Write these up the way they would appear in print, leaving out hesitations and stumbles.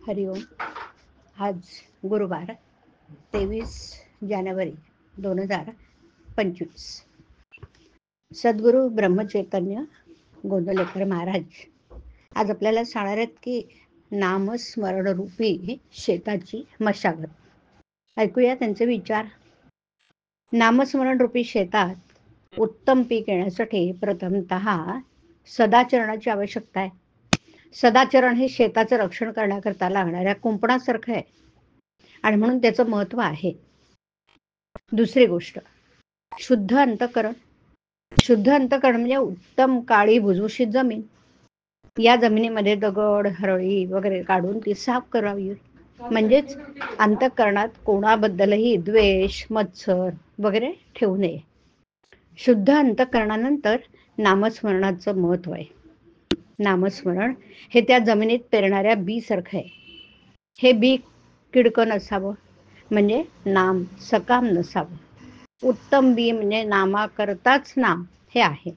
हरिओम. आज गुरुवार 23 जानेवारी 2025. सद्गुरू ब्रह्मचैतन्य गोंदवलेकर महाराज आज आपल्याला सांगणार आहेत की नामस्मरण रूपी शेताची मशागत. ऐकूया त्यांचे विचार. नामस्मरण रूपी शेतात उत्तम पीक येण्यासाठी प्रथमतः सदाचरणाची आवश्यकता आहे. सदाचरण हे शेताचं रक्षण करण्याकरता लागणाऱ्या कुंपणासारखं आहे आणि म्हणून त्याचं महत्व आहे. दुसरी गोष्ट, शुद्ध अंतःकरण. शुद्ध अंतःकरण म्हणजे उत्तम काळी भुसभुशीत जमीन. या जमिनीमध्ये दगड, हरळी वगैरे काढून ती साफ करावी. म्हणजेच अंतःकरणात कोणाबद्दलही द्वेष, मत्सर वगैरे ठेवू नये. शुद्ध अंतःकरणानंतर नामस्मरणाचं महत्व आहे. नामस्मरण हे त्या जमिनीत पेरणाऱ्या बी सारखं आहे. हे बी किडकं नसावं, म्हणजे नाम सकाम नसावं. उत्तम बी म्हणजे नामाकरताच नाम हे आहे.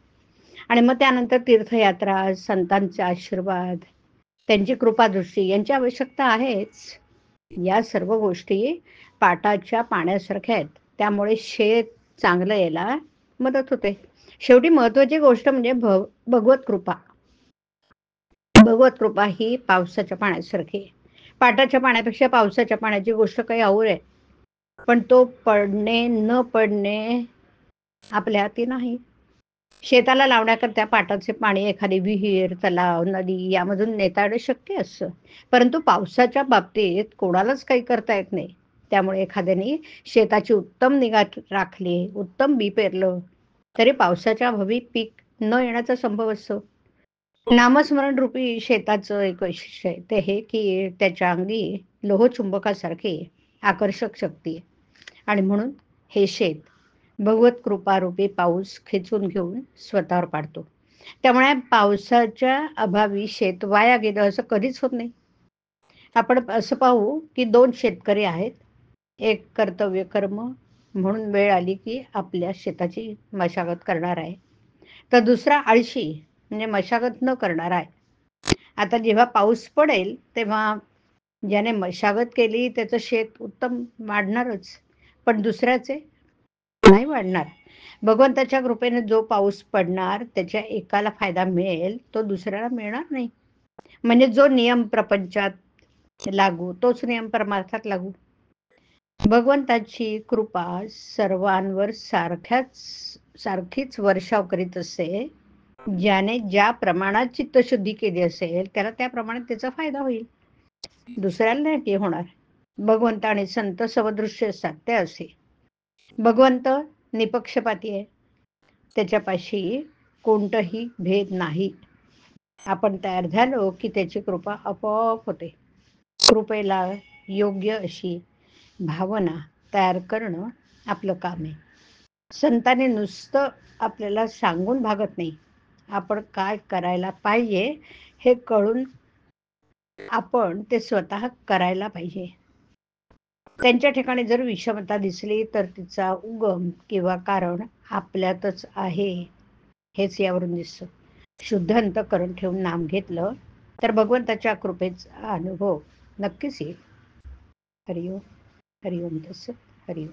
आणि मग त्यानंतर तीर्थयात्रा, संतांचे आशीर्वाद, त्यांची कृपादृष्टी यांची आवश्यकता आहेच. या सर्व गोष्टी पाटाच्या पाण्यासारख्या आहेत, त्यामुळे शेत चांगलं यायला मदत होते. शेवटी महत्वाची गोष्ट म्हणजे भगवत कृपा. भगवत कृपा ही पावसाच्या पाण्यासारखी आहे. पाटाच्या पाण्यापेक्षा पावसाच्या पाण्याची गोष्ट काही और आहे, पण तो पडणे न पडणे आपल्या हाती नाही. शेताला लावण्याकरता पाटाचे पाणी एखादी विहीर, तलाव, नदी यामधून नेता येणं शक्य असतं, परंतु पावसाच्या बाबतीत कोणालाच काही करता येत नाही. त्यामुळे एखाद्याने शेताची उत्तम निगा राखली, उत्तम बी पेरलं, तरी पावसाच्या अभावी पीक न येण्याचा संभव असतो. नामस्मरण रूपी शेताचं एक वैशिष्ट्य आहे ते हे की त्याच्या अंगी लोहचुंबकासारखी आकर्षक शक्ती आहे आणि म्हणून हे शेत भगवत कृपारूपी पाऊस खेचून घेऊन स्वतःवर पाडतो. त्यामुळे पावसाच्या अभावी शेत वाया गेलं असं कधीच होत नाही. आपण असं पाहू की 2 शेतकरी आहेत. एक कर्तव्य कर्म म्हणून वेळ आली की आपल्या शेताची मशागत करणार आहे, तर दुसरा आळशी म्हणजे मशागत न करणार आहे. आता जेव्हा पाऊस पडेल तेव्हा ज्याने मशागत केली त्याचं शेत उत्तम वाढणारच, पण दुसऱ्याचे नाही वाढणार. भगवंताच्या कृपेने जो पाऊस पडणार त्याच्या एकाला फायदा मिळेल, तो दुसऱ्याला मिळणार नाही. म्हणजे जो नियम प्रपंचात लागू तोच नियम परमार्थात लागू. भगवंताची कृपा सर्वांवर सारखीच वर्षाव करीत असते. ज्याने ज्या प्रमाणात चित्तशुद्धी केली असेल त्याला त्या प्रमाणात त्याचा फायदा होईल, दुसऱ्याला नाही होणार. भगवंत आणि संत समदृश्य असतात ते असे. भगवंत निपक्षपाती आहे, त्याच्यापाशी कोणताही भेद नाही. आपण तयार झालो की त्याची कृपा आपोआप होते. कृपेला योग्य अशी भावना तयार करणं आपलं काम आहे. संतांनी नुसतं आपल्याला सांगून भागत नाही, आपण काय करायला पाहिजे हे कळून आपण ते स्वतः करायला पाहिजे. त्यांच्या ठिकाणी जर विषमता दिसली तर तिचा उगम किंवा कारण आपल्यातच आहे हेच यावरून दिसतं. शुद्ध अंतःकरण ठेवून नाम घेतलं तर भगवंताच्या कृपेचा अनुभव नक्कीच येईल. हरिओम. हरिओम तसं. हरिओम.